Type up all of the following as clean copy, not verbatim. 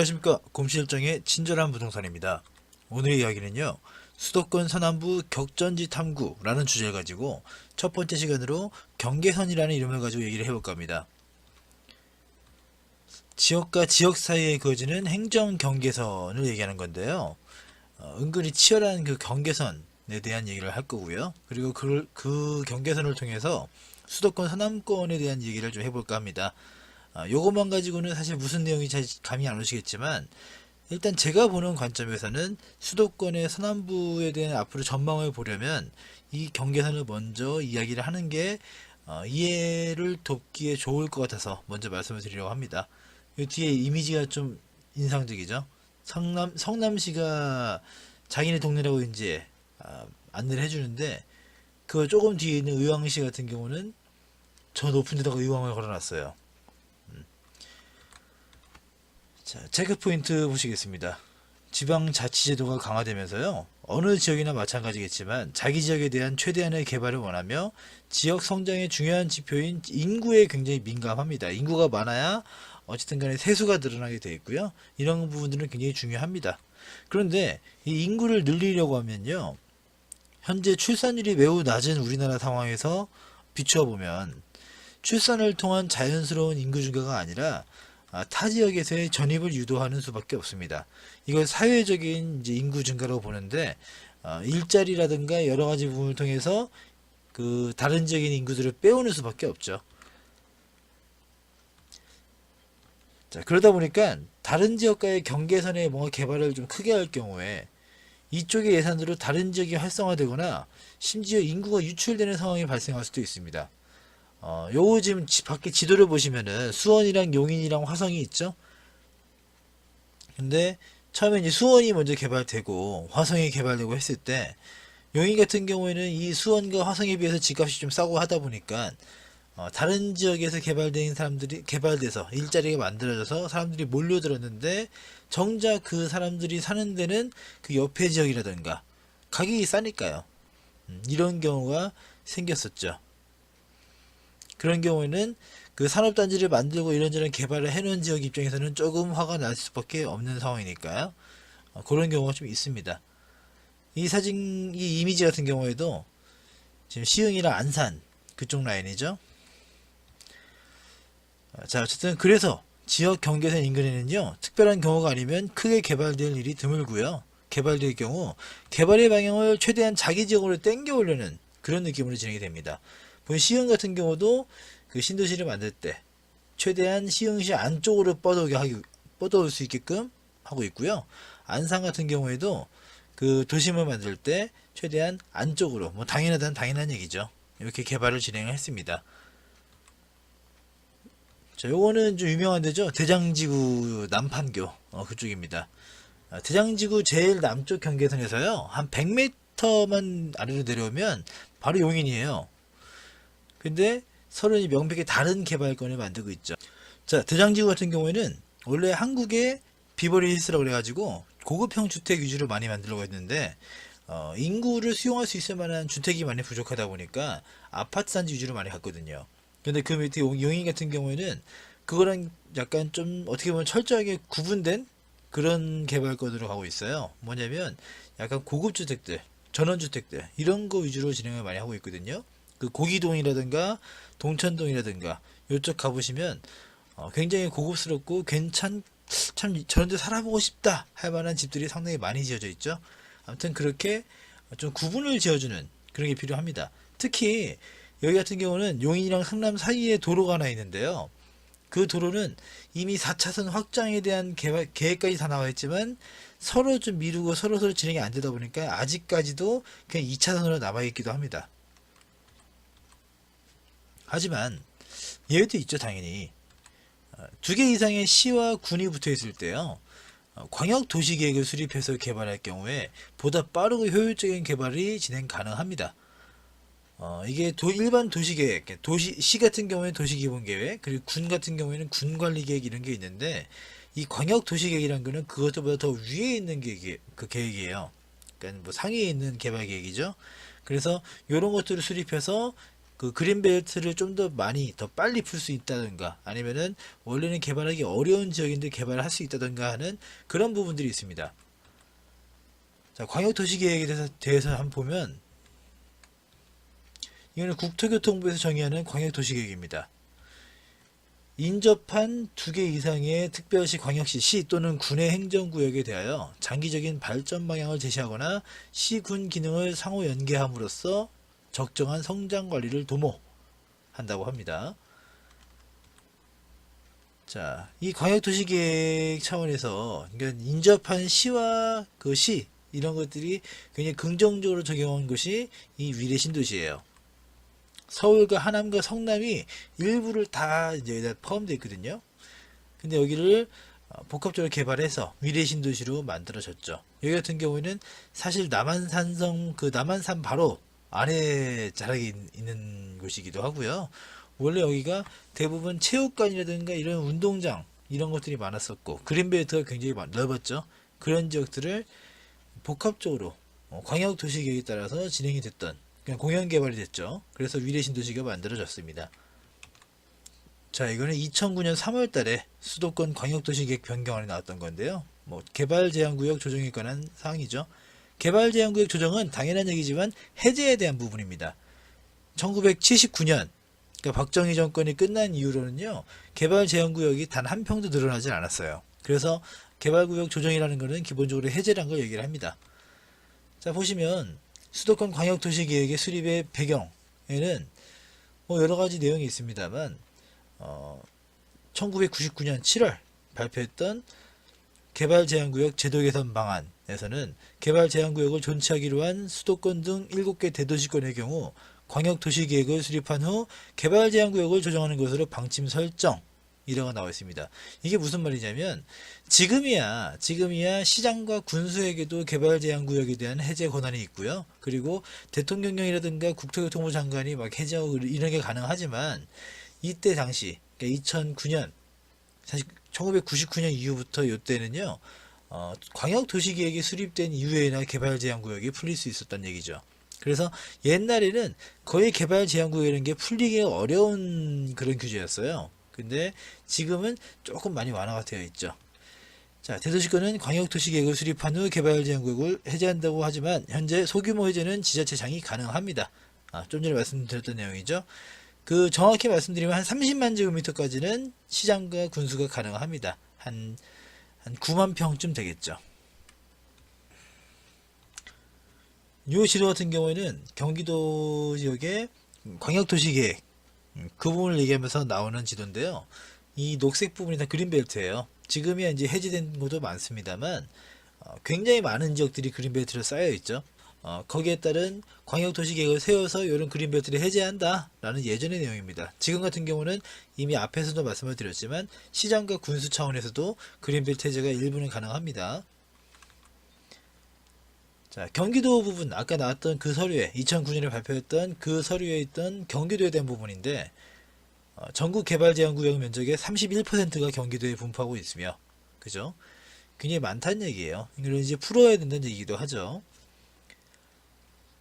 안녕하십니까. 곰실정의 친절한 부동산입니다. 오늘의 이야기는요, 수도권 서남부 격전지 탐구라는 주제를 가지고 첫 번째 시간으로 경계선이라는 이름을 가지고 얘기를 해볼까 합니다. 지역과 지역 사이에 그어지는 행정 경계선을 얘기하는 건데요. 은근히 치열한 그 경계선에 대한 얘기를 할 거고요. 그리고 그 경계선을 통해서 수도권 서남권에 대한 얘기를 좀 해볼까 합니다. 요것만 가지고는 사실 무슨 내용이 잘 감이 안 오시겠지만, 일단 제가 보는 관점에서는 수도권의 서남부에 대한 앞으로 전망을 보려면 이 경계선을 먼저 이야기를 하는 게 이해를 돕기에 좋을 것 같아서 먼저 말씀을 드리려고 합니다. 이 뒤에 이미지가 좀 인상적이죠. 성남시가 자기네 동네라고 이제 안내를 해주는데, 그 조금 뒤에 있는 의왕시 같은 경우는 저 높은 데다가 의왕을 걸어놨어요. 자, 체크 포인트 보시겠습니다. 지방자치제도가 강화되면서요, 어느 지역이나 마찬가지겠지만 자기 지역에 대한 최대한의 개발을 원하며 지역 성장의 중요한 지표인 인구에 굉장히 민감합니다. 인구가 많아야 어쨌든 간에 세수가 늘어나게 되어 있고요. 이런 부분들은 굉장히 중요합니다. 그런데 이 인구를 늘리려고 하면요, 현재 출산율이 매우 낮은 우리나라 상황에서 비추어 보면 출산을 통한 자연스러운 인구 증가가 아니라 타 지역에서의 전입을 유도하는 수밖에 없습니다. 이걸 사회적인 이제 인구 증가라고 보는데, 일자리라든가 여러 가지 부분을 통해서 그 다른 지역인 인구들을 빼오는 수밖에 없죠. 자, 그러다 보니까 다른 지역과의 경계선에 뭔가 개발을 좀 크게 할 경우에 이쪽의 예산으로 다른 지역이 활성화되거나 심지어 인구가 유출되는 상황이 발생할 수도 있습니다. 요거 지금 밖에 지도를 보시면은 수원이랑 용인이랑 화성이 있죠. 근데 처음에 이제 수원이 먼저 개발되고 화성이 개발되고 했을 때, 용인 같은 경우에는 이 수원과 화성에 비해서 집값이 좀 싸고 하다 보니까 다른 지역에서 개발된 사람들이 개발돼서 일자리가 만들어져서 사람들이 몰려들었는데, 정작 그 사람들이 사는 데는 그 옆에 지역이라든가 가격이 싸니까요. 이런 경우가 생겼었죠. 그런 경우에는 그 산업단지를 만들고 이런저런 개발을 해놓은 지역 입장에서는 조금 화가 날 수밖에 없는 상황이니까요. 그런 경우가 좀 있습니다. 이 사진, 이 이미지 같은 경우에도 지금 시흥이랑 안산 그쪽 라인이죠. 자, 어쨌든 그래서 지역 경계선 인근에는요, 특별한 경우가 아니면 크게 개발될 일이 드물고요. 개발될 경우 개발의 방향을 최대한 자기 지역으로 땡겨 오려는 그런 느낌으로 진행이 됩니다. 시흥 같은 경우도 그 신도시를 만들 때 최대한 시흥시 안쪽으로 뻗어올 수 있게끔 하고 있고요. 안산 같은 경우에도 그 도심을 만들 때 최대한 안쪽으로, 뭐 당연한 얘기죠. 이렇게 개발을 진행했습니다. 자, 요거는 좀 유명한 데죠. 대장지구 남판교 그쪽입니다. 대장지구 제일 남쪽 경계선에서요, 한 100m만 아래로 내려오면 바로 용인이에요. 근데 서로 명백히 다른 개발권을 만들고 있죠. 자, 대장지구 같은 경우에는 원래 한국의 비버리 힐스라고 그래가지고 고급형 주택 위주로 많이 만들려고 했는데, 인구를 수용할 수 있을 만한 주택이 많이 부족하다 보니까 아파트 단지 위주로 많이 갔거든요. 근데 그 밑에 용인 같은 경우에는 그거랑 약간 좀 어떻게 보면 철저하게 구분된 그런 개발권으로 가고 있어요. 뭐냐면 약간 고급 주택들, 전원주택들 이런 거 위주로 진행을 많이 하고 있거든요. 그 고기동이라든가 동천동이라든가 이쪽 가보시면 굉장히 고급스럽고 참 저런데 살아보고 싶다 할 만한 집들이 상당히 많이 지어져 있죠. 아무튼 그렇게 좀 구분을 지어주는 그런 게 필요합니다. 특히 여기 같은 경우는 용인이랑 성남 사이에 도로가 하나 있는데요. 그 도로는 이미 4차선 확장에 대한 계획까지 다 나와 있지만 서로 좀 미루고 서로 진행이 안 되다 보니까 아직까지도 그냥 2차선으로 남아 있기도 합니다. 하지만 예외도 있죠, 당연히. 2개 이상의 시와 군이 붙어 있을 때요, 광역 도시계획을 수립해서 개발할 경우에 보다 빠르고 효율적인 개발이 진행 가능합니다. 이게 일반 도시계획, 시 같은 경우에는 도시기본계획, 그리고 군 같은 경우에는 군관리계획 이런 게 있는데, 이 광역 도시계획이라는 거는 그것보다 더 위에 있는 그 계획이에요. 그러니까 뭐 상위에 있는 개발 계획이죠. 그래서 이런 것들을 수립해서 그 그린벨트를 좀 더 많이 더 빨리 풀 수 있다든가 아니면은 원래는 개발하기 어려운 지역인데 개발을 할 수 있다든가 하는 그런 부분들이 있습니다. 자, 광역도시계획에 대해서 한번 보면 이거는 국토교통부에서 정의하는 광역도시계획입니다. 인접한 2개 이상의 특별시, 광역시, 시 또는 군의 행정구역에 대하여 장기적인 발전 방향을 제시하거나 시, 군 기능을 상호 연계함으로써 적정한 성장 관리를 도모한다고 합니다. 자, 이 광역도시계획 차원에서 그러니까 인접한 시와 그 시 이런 것들이 굉장히 긍정적으로 적용한 것이 이 위례 신도시예요. 서울과 하남과 성남이 일부를 다 이제 포함되어 있거든요. 근데 여기를 복합적으로 개발해서 위례 신도시로 만들어졌죠. 여기 같은 경우에는 사실 남한산성 그 남한산 바로 아래 자락에 있는 곳이기도 하고요. 원래 여기가 대부분 체육관이라든가 이런 운동장 이런 것들이 많았었고 그린벨트가 굉장히 넓었죠. 그런 지역들을 복합적으로 광역도시계획에 따라서 진행이 됐던 그냥 공영 개발이 됐죠. 그래서 위례 신도시가 만들어졌습니다. 자, 이거는 2009년 3월 달에 수도권 광역도시계획 변경안이 나왔던 건데요. 뭐 개발 제한구역 조정에 관한 사항이죠. 개발 제한구역 조정은 당연한 얘기지만 해제에 대한 부분입니다. 1979년 그러니까 박정희 정권이 끝난 이후로는요. 개발 제한구역이 단 한 평도 늘어나지 않았어요. 그래서 개발구역 조정이라는 것은 기본적으로 해제라는 걸 얘기를 합니다. 자, 보시면 수도권 광역도시계획의 수립의 배경에는 뭐 여러 가지 내용이 있습니다만 1999년 7월 발표했던 개발제한구역 제도 개선 방안에서는 개발제한구역을 존치하기로 한 수도권 등 7개 대도시권의 경우 광역도시계획을 수립한 후 개발제한구역을 조정하는 것으로 방침 설정 이라고 나와 있습니다. 이게 무슨 말이냐면 지금이야 시장과 군수에게도 개발제한구역에 대한 해제 권한이 있고요. 그리고 대통령령이라든가 국토교통부 장관이 막 해제하고 이런 게 가능하지만 이때 당시 그러니까 2009년 사실 1999년 이후부터 이때는요 광역도시계획이 수립된 이후에나 개발제한구역이 풀릴 수 있었던 얘기죠. 그래서 옛날에는 거의 개발제한구역이라는 게 풀리기 어려운 그런 규제였어요. 근데 지금은 조금 많이 완화가 되어 있죠. 자, 대도시권은 광역도시계획을 수립한 후 개발제한구역을 해제한다고 하지만 현재 소규모 해제는 지자체장이 가능합니다. 좀 전에 말씀드렸던 내용이죠. 그 정확히 말씀드리면 한 30만 제곱미터까지는 시장과 군수가 가능합니다. 한 9만 평쯤 되겠죠. 이 지도 같은 경우에는 경기도 지역의 광역도시계획 그 부분을 얘기하면서 나오는 지도인데요. 이 녹색 부분이 다 그린벨트예요. 지금이야 이제 해제된 곳도 많습니다만 굉장히 많은 지역들이 그린벨트로 쌓여 있죠. 거기에 따른 광역도시계획을 세워서 이런 그린벨트를 해제한다 라는 예전의 내용입니다. 지금 같은 경우는 이미 앞에서도 말씀을 드렸지만 시장과 군수 차원에서도 그린벨트 해제가 일부는 가능합니다. 자, 경기도 부분 아까 나왔던 그 서류에 2009년에 발표했던 그 서류에 있던 경기도에 대한 부분인데 전국 개발제한구역 면적의 31%가 경기도에 분포하고 있으며 그죠? 굉장히 많다는 얘기예요. 이걸 이제 풀어야 된다는 얘기도 하죠.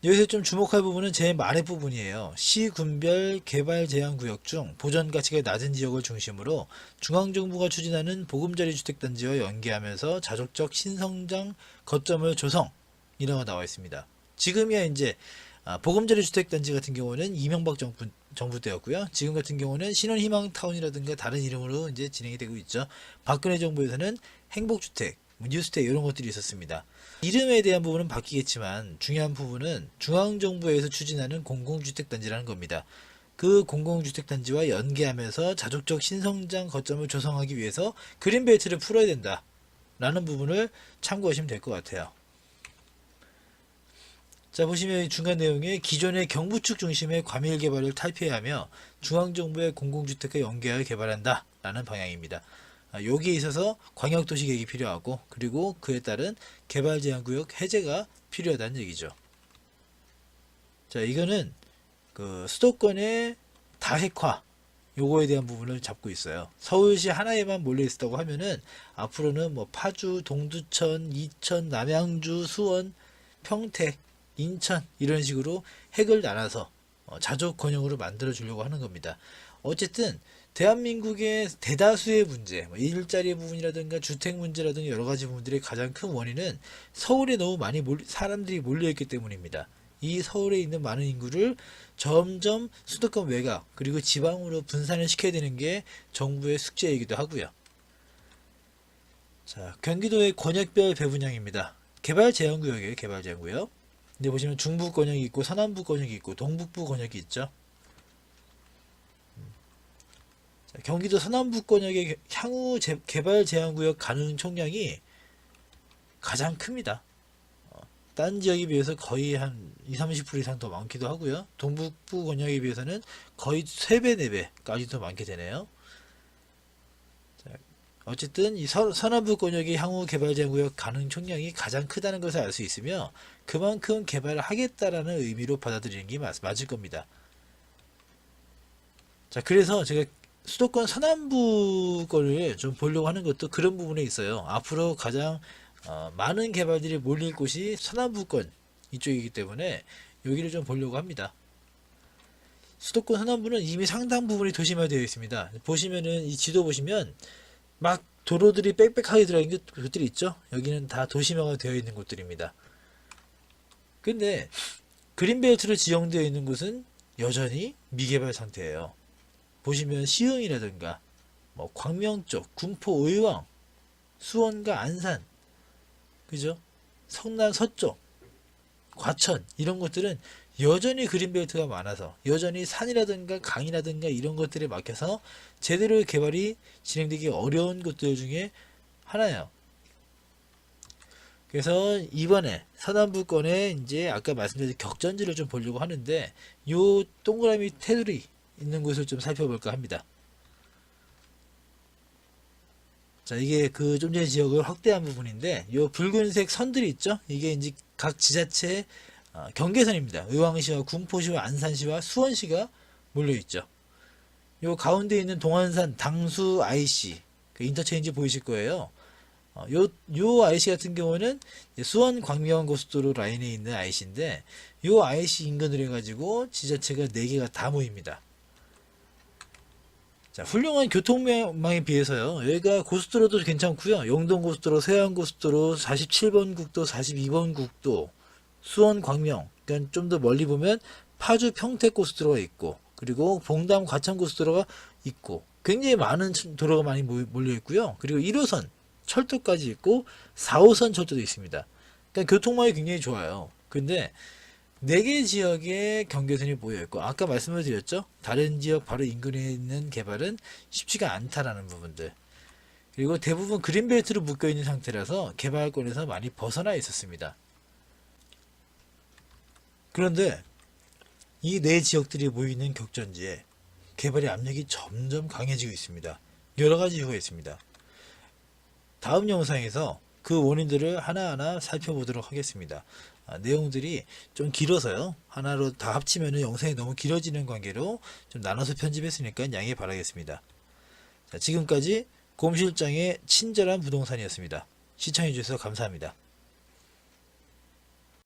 여기서 좀 주목할 부분은 제일 아래 부분이에요. 시군별 개발제한구역 중 보전가치가 낮은 지역을 중심으로 중앙정부가 추진하는 보금자리 주택단지와 연계하면서 자족적 신성장 거점을 조성 이라고 나와 있습니다. 지금이야 이제 보금자리 주택단지 같은 경우는 이명박 정부 때였고요. 지금 같은 경우는 신혼희망타운이라든가 다른 이름으로 이제 진행이 되고 있죠. 박근혜 정부에서는 행복주택, 뉴스택 이런 것들이 있었습니다. 이름에 대한 부분은 바뀌겠지만 중요한 부분은 중앙정부에서 추진하는 공공주택단지라는 겁니다. 그 공공주택단지와 연계하면서 자족적 신성장 거점을 조성하기 위해서 그린벨트를 풀어야 된다 라는 부분을 참고하시면 될 것 같아요. 자, 보시면 중간 내용에 기존의 경부축 중심의 과밀 개발을 탈피해야 하며 중앙정부의 공공주택과 연계하여 개발한다 라는 방향입니다. 여기에 있어서 광역도시계획이 필요하고 그리고 그에 따른 개발제한구역 해제가 필요하다는 얘기죠. 자, 이거는 그 수도권의 다핵화 요거에 대한 부분을 잡고 있어요. 서울시 하나에만 몰려 있었다고 하면은 앞으로는 뭐 파주, 동두천, 이천, 남양주, 수원, 평택 인천 이런 식으로 핵을 나눠서 자족 권역으로 만들어 주려고 하는 겁니다. 어쨌든 대한민국의 대다수의 문제, 일자리 부분이라든가 주택 문제라든가 여러 가지 부분들의 가장 큰 원인은 서울에 너무 많이 사람들이 몰려있기 때문입니다. 이 서울에 있는 많은 인구를 점점 수도권 외곽 그리고 지방으로 분산을 시켜야 되는 게 정부의 숙제이기도 하고요. 자, 경기도의 권역별 배분량입니다. 개발 제한구역이에요. 개발 제한구역. 근데 보시면 중부 권역이 있고 서남부 권역이 있고 동북부 권역이 있죠. 자, 경기도 서남부 권역의 향후 개발 제한구역 가능 총량이 가장 큽니다. 딴 지역에 비해서 거의 한 20-30% 이상 더 많기도 하고요. 동북부 권역에 비해서는 거의 3배, 4배까지 더 많게 되네요. 자, 어쨌든 이 서남부 권역의 향후 개발 제한구역 가능 총량이 가장 크다는 것을 알 수 있으며 그만큼 개발을 하겠다라는 의미로 받아들이는 게 맞을 겁니다. 자, 그래서 제가 수도권 서남부 거를 좀 보려고 하는 것도 그런 부분에 있어요. 앞으로 가장 많은 개발들이 몰릴 곳이 서남부권 이쪽이기 때문에 여기를 좀 보려고 합니다. 수도권 서남부는 이미 상당 부분이 도심화되어 있습니다. 보시면은 이 지도 보시면 막 도로들이 빽빽하게 들어있는 곳들이 있죠. 여기는 다 도심화가 되어 있는 곳들입니다. 근데 그린벨트로 지정되어 있는 곳은 여전히 미개발 상태예요. 보시면 시흥이라든가 뭐 광명 쪽, 군포, 의왕, 수원과 안산, 그죠? 성남 서쪽, 과천 이런 것들은 여전히 그린벨트가 많아서 여전히 산이라든가 강이라든가 이런 것들에 막혀서 제대로 개발이 진행되기 어려운 곳들 중에 하나예요. 그래서 이번에 서남부권에 이제 아까 말씀드린 격전지를 좀 보려고 하는데 요 동그라미 테두리 있는 곳을 좀 살펴볼까 합니다. 자, 이게 그 좀 전에 지역을 확대한 부분인데 요 붉은색 선들이 있죠. 이게 이제 각 지자체 경계선입니다. 의왕시와 군포시와 안산시와 수원시가 몰려 있죠. 요 가운데 있는 동안산 당수 IC 그 인터체인지 보이실 거예요. 요 IC 같은 경우는 수원 광명 고속도로 라인에 있는 IC인데 요 IC 인근으로 해가지고 지자체가 4개가 다 모입니다. 자, 훌륭한 교통망에 비해서요. 여기가 고속도로도 괜찮고요. 영동고속도로, 서해안고속도로, 47번 국도, 42번 국도, 수원 광명. 그러니까 좀 더 멀리 보면 파주 평택고속도로가 있고, 그리고 봉담 과천고속도로가 있고, 굉장히 많은 도로가 많이 몰려 있고요. 그리고 1호선 철도까지 있고, 4호선 철도도 있습니다. 그러니까 교통망이 굉장히 좋아요. 근데 4개 지역의 경계선이 모여있고 아까 말씀을 드렸죠. 다른 지역 바로 인근에 있는 개발은 쉽지가 않다라는 부분들, 그리고 대부분 그린벨트로 묶여있는 상태라서 개발권에서 많이 벗어나 있었습니다. 그런데 이 4지역들이 모이는 격전지에 개발의 압력이 점점 강해지고 있습니다. 여러가지 이유가 있습니다. 다음 영상에서 그 원인들을 하나하나 살펴보도록 하겠습니다. 내용들이 좀 길어서요. 하나로 다 합치면 영상이 너무 길어지는 관계로 좀 나눠서 편집했으니까 양해 바라겠습니다. 자, 지금까지 곰실장의 친절한 부동산이었습니다. 시청해주셔서 감사합니다.